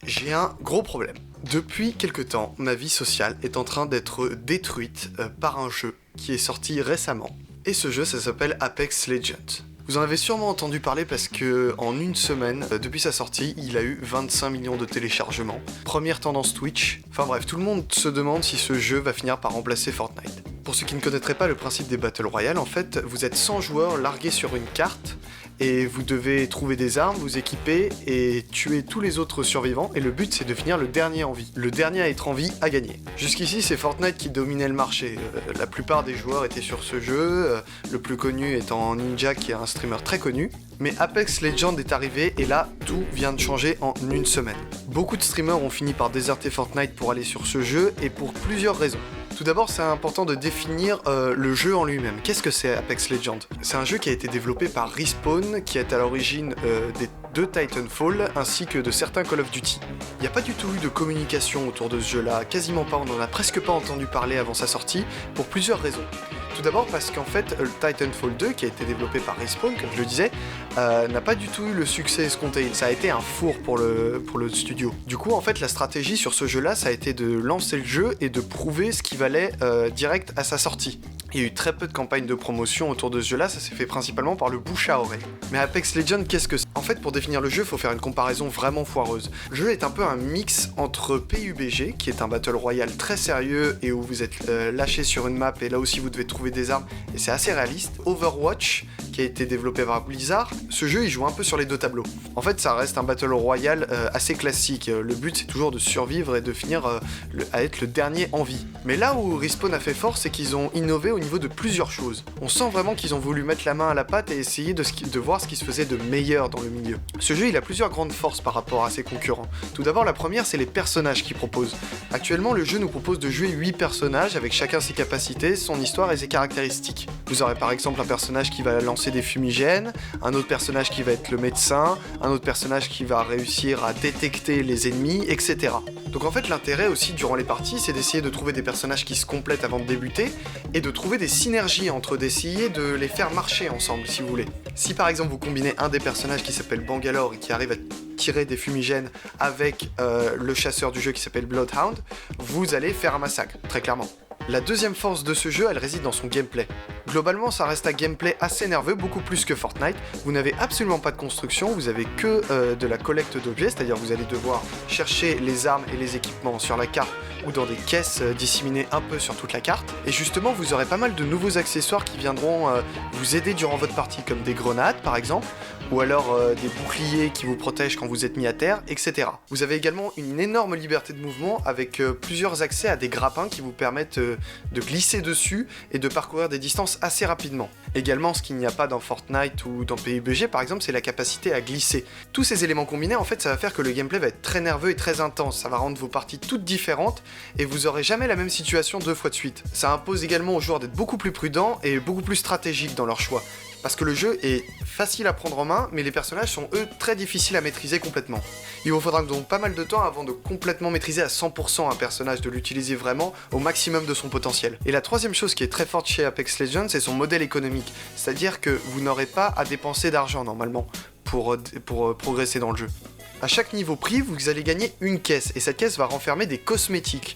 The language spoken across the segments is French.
J'ai un gros problème. Depuis quelque temps, ma vie sociale est en train d'être détruite par un jeu qui est sorti récemment. Et ce jeu, ça s'appelle Apex Legends. Vous en avez sûrement entendu parler parce que en une semaine, depuis sa sortie, il a eu 25 millions de téléchargements. Première tendance Twitch. Enfin bref, tout le monde se demande si ce jeu va finir par remplacer Fortnite. Pour ceux qui ne connaîtraient pas le principe des Battle Royale, en fait, vous êtes 100 joueurs largués sur une carte et vous devez trouver des armes, vous équiper et tuer tous les autres survivants, et le but c'est de finir le dernier en vie. Le dernier à être en vie a gagné. Jusqu'ici c'est Fortnite qui dominait le marché, la plupart des joueurs étaient sur ce jeu, le plus connu étant Ninja qui est un streamer très connu. Mais Apex Legends est arrivé et là, tout vient de changer en une semaine. Beaucoup de streamers ont fini par déserter Fortnite pour aller sur ce jeu et pour plusieurs raisons. Tout d'abord, c'est important de définir le jeu en lui-même. Qu'est-ce que c'est Apex Legends ? C'est un jeu qui a été développé par Respawn, qui est à l'origine des deux Titanfall, ainsi que de certains Call of Duty. Il n'y a pas du tout eu de communication autour de ce jeu-là, quasiment pas, on n'en a presque pas entendu parler avant sa sortie, pour plusieurs raisons. Tout d'abord parce qu'en fait, le Titanfall 2, qui a été développé par Respawn, comme je le disais, n'a pas du tout eu le succès escompté. Ça a été un four pour le studio. Du coup, en fait, la stratégie sur ce jeu-là, ça a été de lancer le jeu et de prouver ce qui valait direct à sa sortie. Il y a eu très peu de campagnes de promotion autour de ce jeu-là, ça s'est fait principalement par le bouche à oreille. Mais Apex Legends, qu'est-ce que c'est ? En fait, pour définir le jeu, il faut faire une comparaison vraiment foireuse. Le jeu est un peu un mix entre PUBG, qui est un battle royale très sérieux et où vous êtes lâché sur une map et là aussi vous devez trouver des armes et c'est assez réaliste. Overwatch, qui a été développé par Blizzard, ce jeu il joue un peu sur les deux tableaux. En fait, ça reste un battle royale assez classique. Le but c'est toujours de survivre et de finir à être le dernier en vie. Mais là où Respawn a fait fort, c'est qu'ils ont innové au niveau de plusieurs choses. On sent vraiment qu'ils ont voulu mettre la main à la pâte et essayer de voir ce qui se faisait de meilleur dans le milieu. Ce jeu il a plusieurs grandes forces par rapport à ses concurrents. Tout d'abord, la première c'est les personnages qu'il propose. Actuellement, le jeu nous propose de jouer 8 personnages avec chacun ses capacités, son histoire et ses caractéristiques. Vous aurez par exemple un personnage qui va lancer des fumigènes, un autre personnage qui va être le médecin, un autre personnage qui va réussir à détecter les ennemis, etc. Donc en fait, l'intérêt aussi durant les parties, c'est d'essayer de trouver des personnages qui se complètent avant de débuter et de trouver des synergies entre eux, d'essayer de les faire marcher ensemble si vous voulez. Si par exemple vous combinez un des personnages qui s'appelle Bangalore et qui arrive à tirer des fumigènes avec le chasseur du jeu qui s'appelle Bloodhound, vous allez faire un massacre, très clairement. La deuxième force de ce jeu, elle réside dans son gameplay. Globalement, ça reste un gameplay assez nerveux, beaucoup plus que Fortnite. Vous n'avez absolument pas de construction, vous avez que de la collecte d'objets, c'est-à-dire vous allez devoir chercher les armes et les équipements sur la carte ou dans des caisses disséminées un peu sur toute la carte. Et justement, vous aurez pas mal de nouveaux accessoires qui viendront vous aider durant votre partie, comme des grenades par exemple, ou alors des boucliers qui vous protègent quand vous êtes mis à terre, etc. Vous avez également une énorme liberté de mouvement avec plusieurs accès à des grappins qui vous permettent de glisser dessus et de parcourir des distances assez rapidement. Également, ce qu'il n'y a pas dans Fortnite ou dans PUBG par exemple, c'est la capacité à glisser. Tous ces éléments combinés, en fait, ça va faire que le gameplay va être très nerveux et très intense. Ça va rendre vos parties toutes différentes et vous aurez jamais la même situation 2 fois de suite. Ça impose également aux joueurs d'être beaucoup plus prudents et beaucoup plus stratégiques dans leur choix. Parce que le jeu est facile à prendre en main, mais les personnages sont eux très difficiles à maîtriser complètement. Il vous faudra donc pas mal de temps avant de complètement maîtriser à 100% un personnage, de l'utiliser vraiment au maximum de son potentiel. Et la troisième chose qui est très forte chez Apex Legends, c'est son modèle économique. C'est-à-dire que vous n'aurez pas à dépenser d'argent normalement pour progresser dans le jeu. À chaque niveau prix, vous allez gagner une caisse, et cette caisse va renfermer des cosmétiques.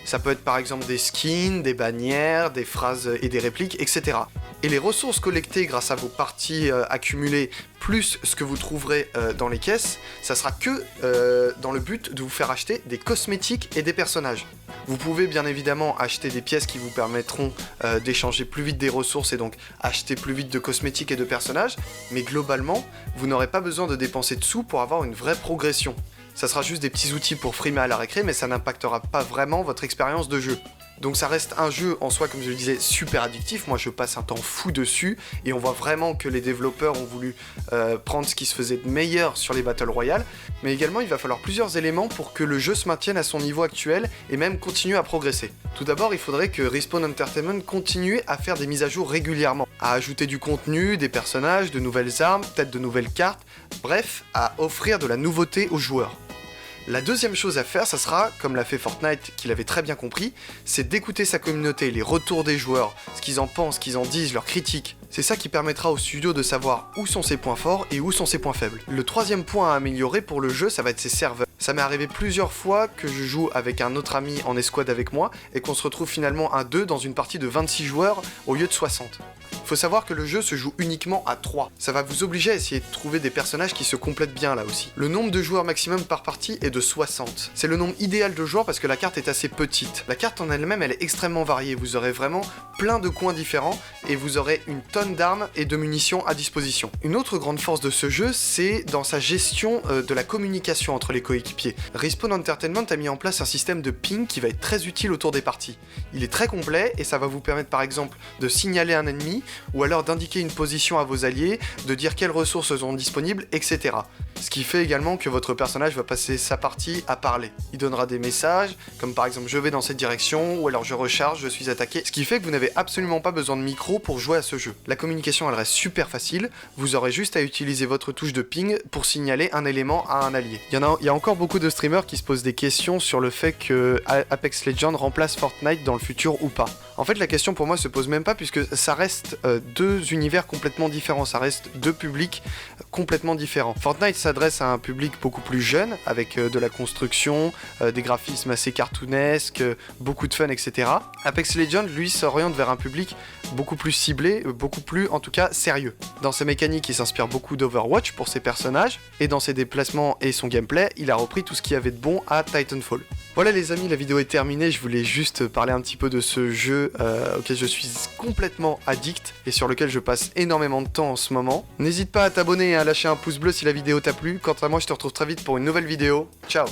Ça peut être par exemple des skins, des bannières, des phrases et des répliques, etc. Et les ressources collectées grâce à vos parties accumulées, plus ce que vous trouverez dans les caisses, ça sera que dans le but de vous faire acheter des cosmétiques et des personnages. Vous pouvez bien évidemment acheter des pièces qui vous permettront d'échanger plus vite des ressources et donc acheter plus vite de cosmétiques et de personnages, mais globalement, vous n'aurez pas besoin de dépenser de sous pour avoir une vraie progression. Ça sera juste des petits outils pour frimer à la récré, mais ça n'impactera pas vraiment votre expérience de jeu. Donc ça reste un jeu en soi, comme je le disais, super addictif. Moi je passe un temps fou dessus et on voit vraiment que les développeurs ont voulu prendre ce qui se faisait de meilleur sur les Battle Royale. Mais également il va falloir plusieurs éléments pour que le jeu se maintienne à son niveau actuel et même continue à progresser. Tout d'abord il faudrait que Respawn Entertainment continue à faire des mises à jour régulièrement, à ajouter du contenu, des personnages, de nouvelles armes, peut-être de nouvelles cartes, bref, à offrir de la nouveauté aux joueurs. La deuxième chose à faire, ça sera, comme l'a fait Fortnite, qu'il avait très bien compris, c'est d'écouter sa communauté, les retours des joueurs, ce qu'ils en pensent, ce qu'ils en disent, leurs critiques. C'est ça qui permettra au studio de savoir où sont ses points forts et où sont ses points faibles. Le troisième point à améliorer pour le jeu, ça va être ses serveurs. Ça m'est arrivé plusieurs fois que je joue avec un autre ami en escouade avec moi et qu'on se retrouve finalement à 2 dans une partie de 26 joueurs au lieu de 60. Faut savoir que le jeu se joue uniquement à 3. Ça va vous obliger à essayer de trouver des personnages qui se complètent bien là aussi. Le nombre de joueurs maximum par partie est de 60. C'est le nombre idéal de joueurs parce que la carte est assez petite. La carte en elle-même, elle est extrêmement variée. Vous aurez vraiment plein de coins différents et vous aurez une tonne d'armes et de munitions à disposition. Une autre grande force de ce jeu, c'est dans sa gestion de la communication entre les coéquipiers. Respawn Entertainment a mis en place un système de ping qui va être très utile autour des parties. Il est très complet et ça va vous permettre par exemple de signaler un ennemi ou alors d'indiquer une position à vos alliés, de dire quelles ressources sont disponibles, etc. Ce qui fait également que votre personnage va passer sa partie à parler. Il donnera des messages, comme par exemple je vais dans cette direction, ou alors je recharge, je suis attaqué, ce qui fait que vous n'avez absolument pas besoin de micro pour jouer à ce jeu. La communication elle reste super facile, vous aurez juste à utiliser votre touche de ping pour signaler un élément à un allié. Il y a encore beaucoup de streamers qui se posent des questions sur le fait que Apex Legends remplace Fortnite dans le futur ou pas. En fait la question pour moi se pose même pas puisque ça reste deux univers complètement différents, ça reste deux publics complètement différents. Fortnite s'adresse à un public beaucoup plus jeune, avec de la construction, des graphismes assez cartoonesques, beaucoup de fun, etc. Apex Legends, lui, s'oriente vers un public beaucoup plus ciblé, beaucoup plus, en tout cas, sérieux. Dans ses mécaniques, il s'inspire beaucoup d'Overwatch pour ses personnages, et dans ses déplacements et son gameplay, il a repris tout ce qu'il y avait de bon à Titanfall. Voilà les amis, la vidéo est terminée, je voulais juste parler un petit peu de ce jeu auquel je suis complètement addict et sur lequel je passe énormément de temps en ce moment. N'hésite pas à t'abonner et à lâcher un pouce bleu si la vidéo t'a plu. Quant à moi, je te retrouve très vite pour une nouvelle vidéo. Ciao!